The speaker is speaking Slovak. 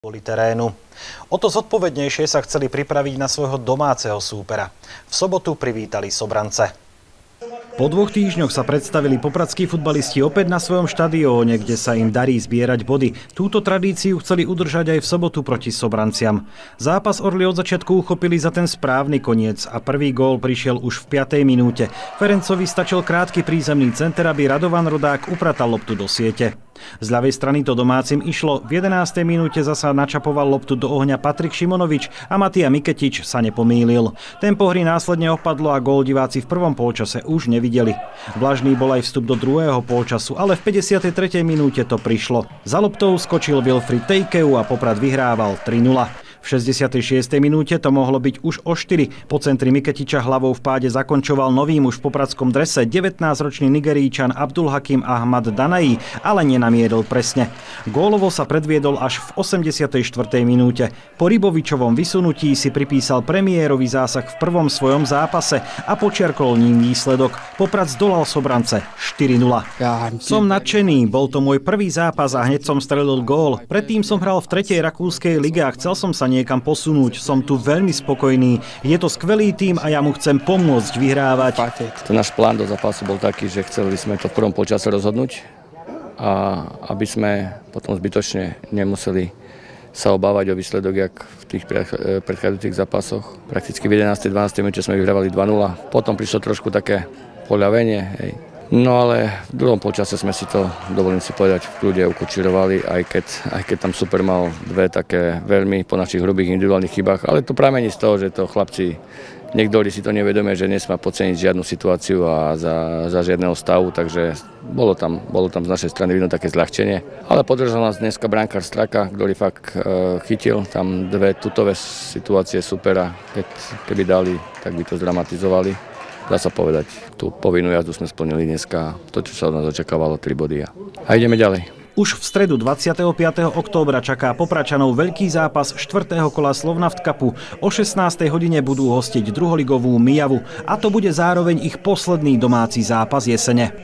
kvôli terénu. O to zodpovednejšie sa chceli pripraviť na svojho domáceho súpera. V sobotu privítali Sobrance. Po 2 týždňoch sa predstavili popradskí futbalisti opäť na svojom štadióne, kde sa im darí zbierať body. Túto tradíciu chceli udržať aj v sobotu proti Sobranciam. Zápas Orly od začiatku uchopili za ten správny koniec a prvý gól prišiel už v 5. minúte. Ferencovi stačil krátky prízemný center, aby Radovan Rodák upratal loptu do siete. Z ľavej strany to domácim išlo, v 11. minúte zasa načapoval loptu do ohňa Patrik Šimonovič a Matija Miketič sa nepomýlil. Tempo hry následne opadlo a gól diváci v prvom polčase už nevideli. Vlažný bol aj vstup do druhého polčasu, ale v 53. minúte to prišlo. Za loptou skočil Wilfried Tejkeu a Poprad vyhrával 3-0. V 66. minúte to mohlo byť už o 4. Po centri Miketiča hlavou v páde zakončoval nový muž v popradskom drese 19-ročný Nigeríčan Abdulhakim Ahmad Danaí, ale nenamiedol presne. Gólovo sa predviedol až v 84. minúte. Po Rybovičovom vysunutí si pripísal premiérový zásah v prvom svojom zápase a počiarkol ním výsledok. Poprad zdolal Sobrance 4-0. Som nadšený, bol to môj prvý zápas a hneď som strelil gól. Predtým som hral v 3. rakúskej lige a chcel som sa niekam posunúť. Som tu veľmi spokojný. Je to skvelý tím a ja mu chcem pomôcť vyhrávať. Ten náš plán do zápasu bol taký, že chceli sme to v prvom polčase rozhodnúť a aby sme potom zbytočne nemuseli sa obávať o výsledok, jak v tých predchádzajúcich zápasoch. Prakticky v 11. 12. minúte sme vyhrávali 2-0. Potom prišlo trošku také poľavenie. Hej. No ale v druhom polčase sme si to, dovolím si povedať, v kľude ukočírovali, aj keď tam super mal 2 také veľmi po našich hrubých individuálnych chybách, ale to pramení z toho, že to chlapci, niektorí si to nevedomia, že nesmá podceniť žiadnu situáciu a za žiadneho stavu, takže bolo tam z našej strany vidno také zľahčenie. Ale podržal nás dneska brankár Straka, ktorý fakt chytil tam 2 tutové situácie supera, keby dali, tak by to zdramatizovali. Dá sa povedať, tú povinnú jazdu sme splnili dneska, to, čo sa od nás očakávalo, 3 body a ideme ďalej. Už v stredu 25. októbra čaká Popračanov veľký zápas 4. kola Slovnaft Cupu. O 16. hodine budú hostiť druholigovú Mijavu a to bude zároveň ich posledný domáci zápas jesene.